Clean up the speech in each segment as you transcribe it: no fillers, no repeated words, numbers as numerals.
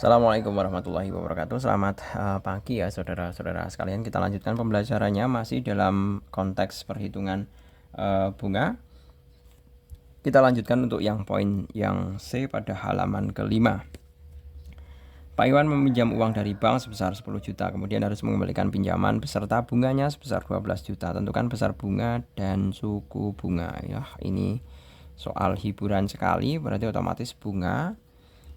Assalamualaikum warahmatullahi wabarakatuh. Selamat pagi ya saudara-saudara sekalian. Kita lanjutkan pembelajarannya masih dalam konteks perhitungan bunga. Kita lanjutkan untuk yang poin yang C pada halaman kelima. Pak Iwan meminjam uang dari bank sebesar 10 juta, kemudian harus mengembalikan pinjaman beserta bunganya sebesar 12 juta. Tentukan besar bunga dan suku bunga. Ya, ini soal hiburan sekali, berarti otomatis bunga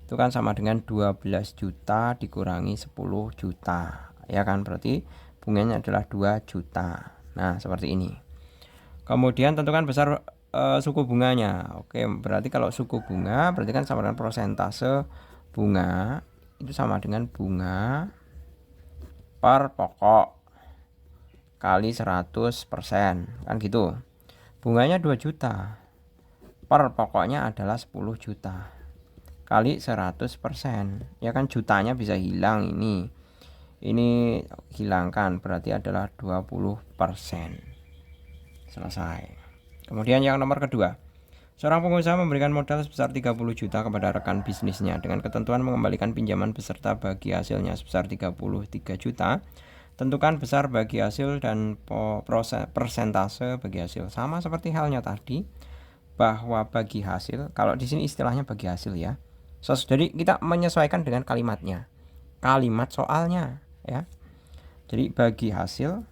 itu kan sama dengan 12 juta dikurangi 10 juta. Ya kan, berarti bunganya adalah 2 juta. Nah, seperti ini. Kemudian tentukan besar suku bunganya. Oke, berarti kalau suku bunga berarti kan sama dengan persentase bunga. Itu sama dengan bunga per pokok kali 100%. Kan gitu. Bunganya 2 juta. Per pokoknya adalah 10 juta. Kali 100%. Ya kan, jutanya bisa hilang ini. Ini hilangkan, berarti adalah 20%. Selesai. Kemudian yang nomor kedua. Seorang pengusaha memberikan modal sebesar 30 juta kepada rekan bisnisnya dengan ketentuan mengembalikan pinjaman beserta bagi hasilnya sebesar 33 juta. Tentukan besar bagi hasil dan persentase bagi hasil. Sama seperti halnya tadi, bahwa bagi hasil, kalau di sini istilahnya bagi hasil ya. Jadi kita menyesuaikan dengan kalimatnya, kalimat soalnya ya. Jadi bagi hasil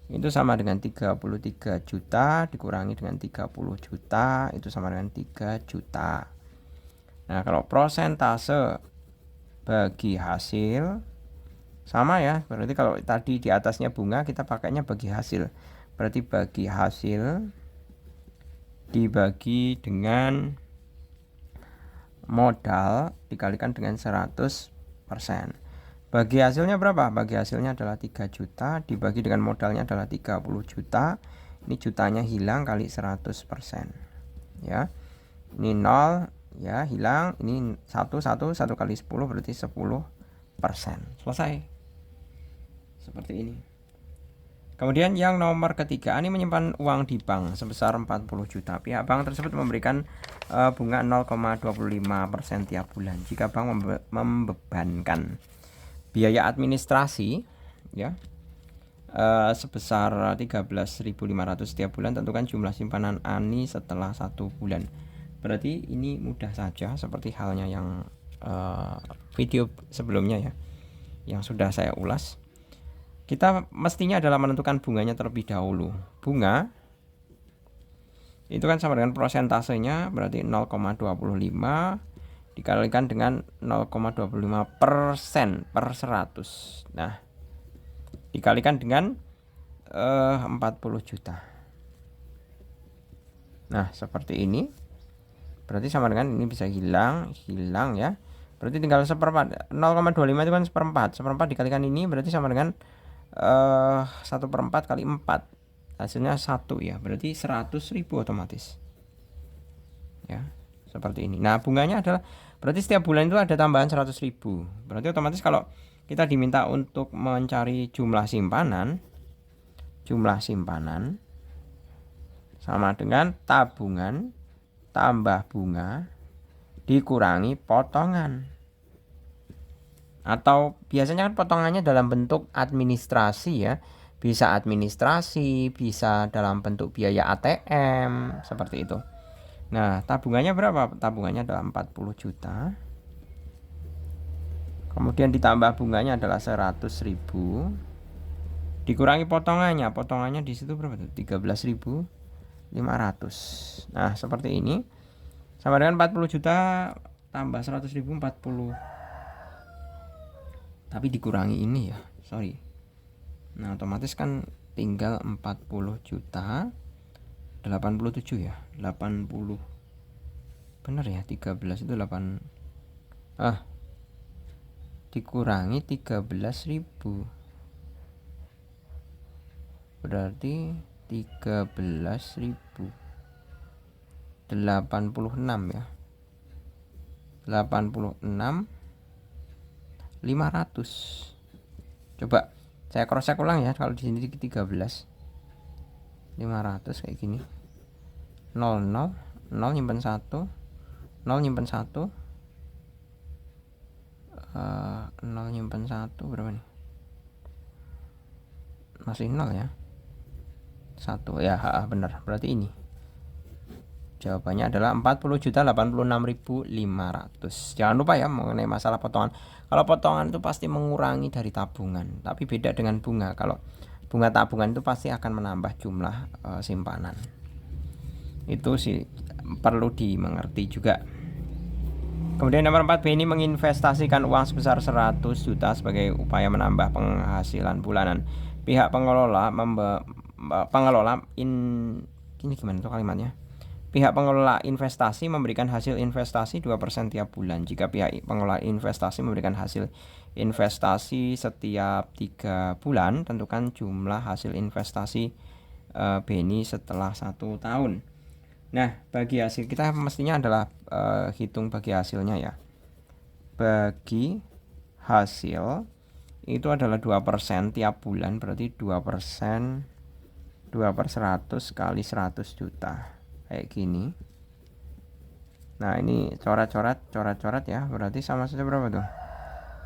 itu sama dengan 33 juta dikurangi dengan 30 juta itu sama dengan 3 juta. Nah, kalau prosentase bagi hasil sama ya, berarti kalau tadi di atasnya bunga kita pakainya bagi hasil. Berarti bagi hasil dibagi dengan modal dikalikan dengan 100%. Bagi hasilnya berapa? Bagi hasilnya adalah 3 juta dibagi dengan modalnya adalah 30 juta. Ini jutanya hilang kali 100%. Ya. Ini 0 ya, hilang. Ini 1 kali 10 berarti 10%. Selesai. Seperti ini. Kemudian yang nomor ketiga, ini menyimpan uang di bank sebesar 40 juta. Pihak bank tersebut memberikan bunga 0,25% tiap bulan. Jika bank membebankan biaya administrasi ya sebesar 13.500 tiap bulan, tentukan jumlah simpanan Ani setelah 1 bulan. Berarti ini mudah saja seperti halnya yang video sebelumnya ya, yang sudah saya ulas. Kita mestinya adalah menentukan bunganya terlebih dahulu. Bunga itu kan sama dengan prosentasenya, berarti 0,25 dikalikan dengan 0,25% per 100. Nah, dikalikan dengan 40 juta. Nah, seperti ini. Berarti sama dengan ini bisa hilang ya. Berarti tinggal seperempat. 0,25 itu kan seperempat. Seperempat dikalikan ini berarti sama dengan 1/4 kali 4, hasilnya 1 ya, berarti 100.000 otomatis ya, seperti ini. Nah, bunganya adalah berarti setiap bulan itu ada tambahan 100.000, berarti otomatis kalau kita diminta untuk mencari jumlah simpanan sama dengan tabungan tambah bunga dikurangi potongan. Atau biasanya kan potongannya dalam bentuk administrasi ya. Bisa administrasi, bisa dalam bentuk biaya ATM, seperti itu. Nah, tabungannya berapa? Tabungannya adalah 40 juta. Kemudian ditambah bunganya adalah 100.000. Dikurangi potongannya. Potongannya di situ berapa tuh? 13.500. Nah, seperti ini. Sama dengan 40 juta tambah 100.000, 40. Tapi dikurangi ini ya, sorry. Nah, otomatis kan tinggal 40 juta 87 ya, 80 bener ya, 13 itu 8 dikurangi 13.000 berarti 13.086 ya, 86.500. Coba saya cross check ulang ya. Kalau di sini 13.500 kayak gini. 0 0 0 nyimpen 1, 0 nyimpen 1, 0 nyimpen 1 berapa nih? Masih 0 ya. 1 ya, benar. Berarti ini. Jawabannya adalah 40.086.500. Jangan lupa ya mengenai masalah potongan. Kalau potongan itu pasti mengurangi dari tabungan, tapi beda dengan bunga. Kalau bunga tabungan itu pasti akan menambah jumlah simpanan. Itu sih perlu dimengerti juga. Kemudian nomor 4B ini menginvestasikan uang sebesar 100 juta sebagai upaya menambah penghasilan bulanan. Pihak pengelola ini gimana tuh kalimatnya? Pihak pengelola investasi memberikan hasil investasi 2% tiap bulan. Jika pihak pengelola investasi memberikan hasil investasi setiap 3 bulan, tentukan jumlah hasil investasi BNI setelah 1 tahun. Nah, bagi hasil kita mestinya adalah hitung bagi hasilnya ya. Bagi hasil itu adalah 2% tiap bulan, berarti 2% 2/100 kali 100 juta. Kayak gini. Nah, ini coret-coret ya. Berarti sama saja berapa tuh?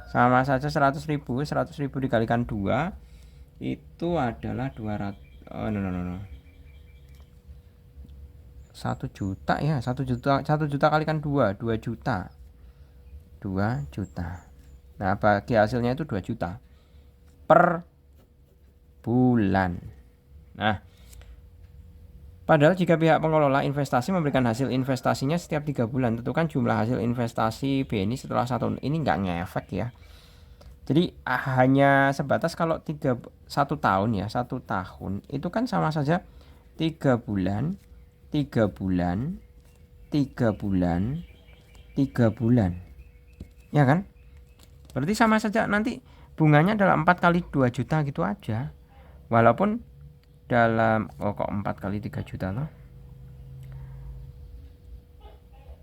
Sama saja 100.000. 100.000 dikalikan 2 itu adalah 200. Oh, no. 1 juta ya. 1 juta kalikan 2 juta. 2 juta. Nah, bagi hasilnya itu 2 juta per bulan. Nah, padahal jika pihak pengelola investasi memberikan hasil investasinya setiap 3 bulan, tentukan jumlah hasil investasi BNI setelah 1 tahun. Ini nggak ngefek ya. Jadi hanya sebatas kalau 1 tahun ya, 1 tahun itu kan sama saja 3 bulan, 3 bulan, 3 bulan, 3 bulan. Ya kan? Berarti sama saja nanti bunganya adalah 4 kali 2 juta gitu aja. Walaupun dalam kok 4 kali 3 juta loh,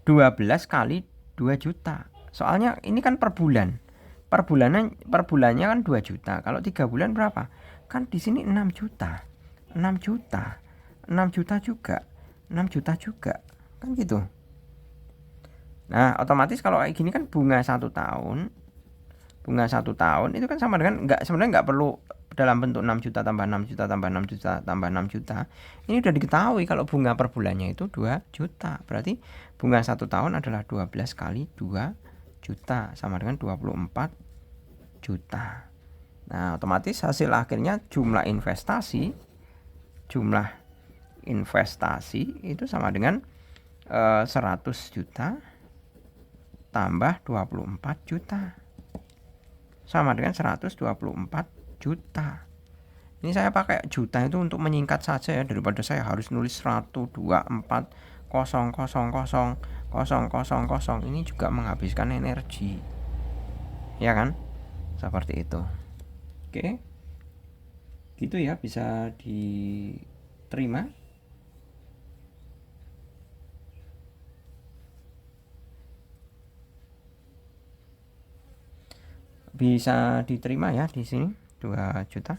12 kali 2 juta. Soalnya ini kan per bulan. Per bulannya kan 2 juta. Kalau 3 bulan berapa? Kan di sini 6 juta. 6 juta. 6 juta juga. 6 juta juga. Kan gitu. Nah, otomatis kalau kayak gini kan bunga 1 tahun. Bunga 1 tahun itu kan sama dengan sebenarnya nggak perlu dalam bentuk 6 juta tambah 6 juta tambah 6 juta tambah 6 juta. Ini udah diketahui kalau bunga per bulannya itu 2 juta. Berarti bunga 1 tahun adalah 12 kali 2 juta sama dengan 24 juta. Nah, otomatis hasil akhirnya jumlah investasi itu sama dengan 100 juta tambah 24 juta. Sama dengan 124 juta. Ini saya pakai juta itu untuk menyingkat saja ya, daripada saya harus nulis 124,000,000. Ini juga menghabiskan energi. Ya kan? Seperti itu. Oke. Gitu ya, bisa diterima. Bisa diterima ya di sini 2 juta.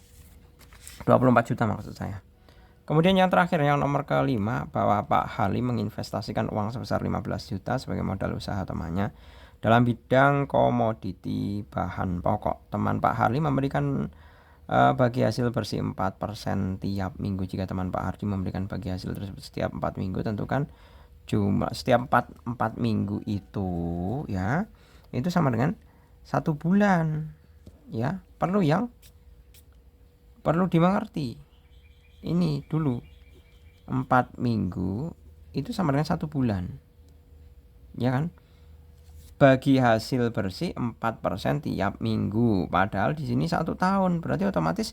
24 juta maksud saya. Kemudian yang terakhir, yang nomor kelima, bahwa Pak Halim menginvestasikan uang sebesar 15 juta sebagai modal usaha temannya dalam bidang komoditi bahan pokok. Teman Pak Halim memberikan bagi hasil bersih 4% tiap minggu. Jika teman Pak Halim memberikan bagi hasil tersebut setiap 4 minggu, tentukan jumlah setiap 4 minggu itu ya, itu sama dengan 1 bulan ya. Perlu dimengerti ini dulu. 4 minggu itu sama dengan 1 bulan ya kan. Bagi hasil bersih 4% tiap minggu, padahal di sini 1 tahun. Berarti otomatis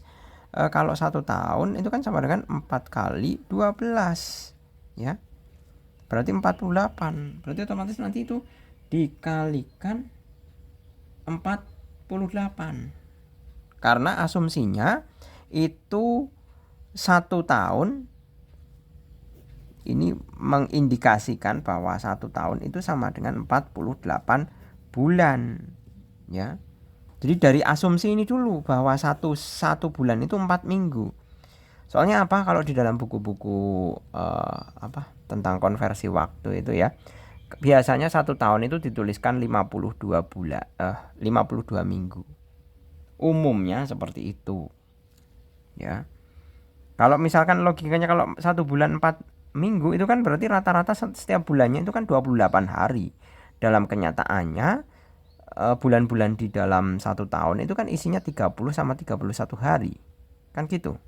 kalau 1 tahun itu kan sama dengan 4 kali 12 ya, berarti 48. Berarti otomatis nanti itu dikalikan 48, karena asumsinya itu 1 tahun ini mengindikasikan bahwa 1 tahun itu sama dengan 48 bulan ya. Jadi dari asumsi ini dulu bahwa satu bulan itu 4 minggu. Soalnya apa, kalau di dalam buku-buku tentang konversi waktu itu ya, biasanya 1 tahun itu dituliskan 52 bulan, 52 minggu. Umumnya seperti itu. Ya. Kalau misalkan logikanya kalau 1 bulan 4 minggu itu kan berarti rata-rata setiap bulannya itu kan 28 hari. Dalam kenyataannya bulan-bulan di dalam 1 tahun itu kan isinya 30 sama 31 hari. Kan gitu.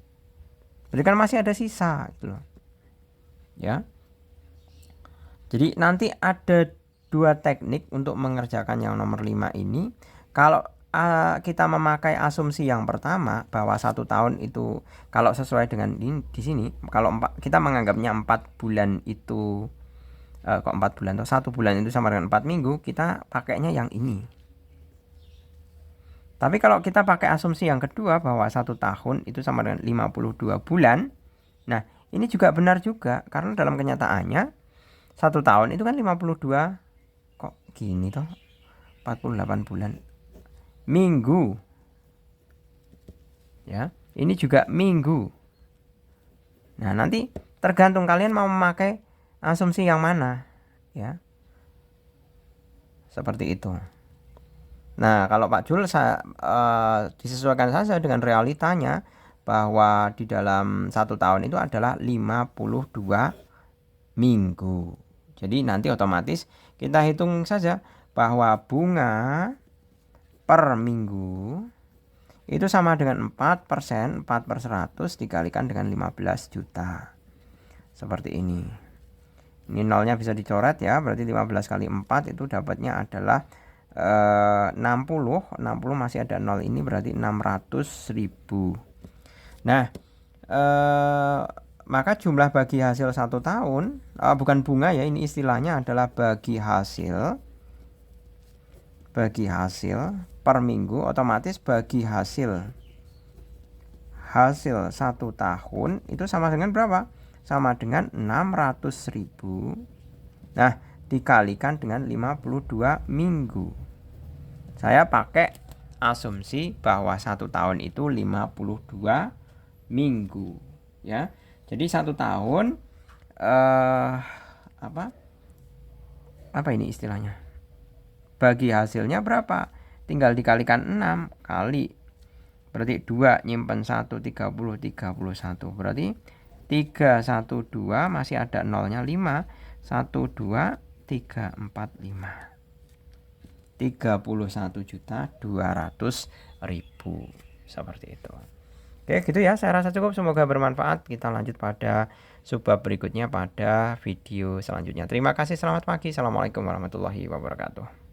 Berarti kan masih ada sisa gitu loh. Ya. Jadi nanti ada 2 teknik untuk mengerjakan yang nomor 5 ini. Kalau kita memakai asumsi yang pertama bahwa 1 tahun itu kalau sesuai dengan ini di sini, kalau kita menganggapnya 4 bulan itu kok 4 bulan atau 1 bulan itu sama dengan 4 minggu, kita pakainya yang ini. Tapi kalau kita pakai asumsi yang kedua bahwa 1 tahun itu sama dengan 52 bulan, nah ini juga benar juga karena dalam kenyataannya 1 tahun itu kan 52 kok gini toh 48 bulan minggu. Ya, ini juga minggu. Nah, nanti tergantung kalian mau memakai asumsi yang mana, ya. Seperti itu. Nah, kalau Pak Jul disesuaikan saja dengan realitanya bahwa di dalam 1 tahun itu adalah 52 minggu. Jadi nanti otomatis kita hitung saja bahwa bunga per minggu itu sama dengan 4%, 4/100 dikalikan dengan 15 juta. Seperti ini. Ini nolnya bisa dicoret ya, berarti 15 kali 4 itu dapatnya adalah 60. 60 masih ada nol ini berarti 600.000. Nah, maka jumlah bagi hasil 1 tahun, bukan bunga ya, ini istilahnya adalah bagi hasil per minggu, otomatis bagi hasil 1 tahun itu sama dengan berapa? Sama dengan 600.000. Nah, dikalikan dengan 52 minggu. Saya pakai asumsi bahwa 1 tahun itu 52 minggu, ya. Jadi 1 tahun apa ini istilahnya? Bagi hasilnya berapa? Tinggal dikalikan 6 kali. Berarti 2 nyimpen 1 30 31. Berarti 312 masih ada nolnya 5. 1 2 3 4 5. 31.200.000 seperti itu. Oke, gitu ya. Saya rasa cukup. Semoga bermanfaat. Kita lanjut pada subbab berikutnya pada video selanjutnya. Terima kasih. Selamat pagi. Assalamualaikum warahmatullahi wabarakatuh.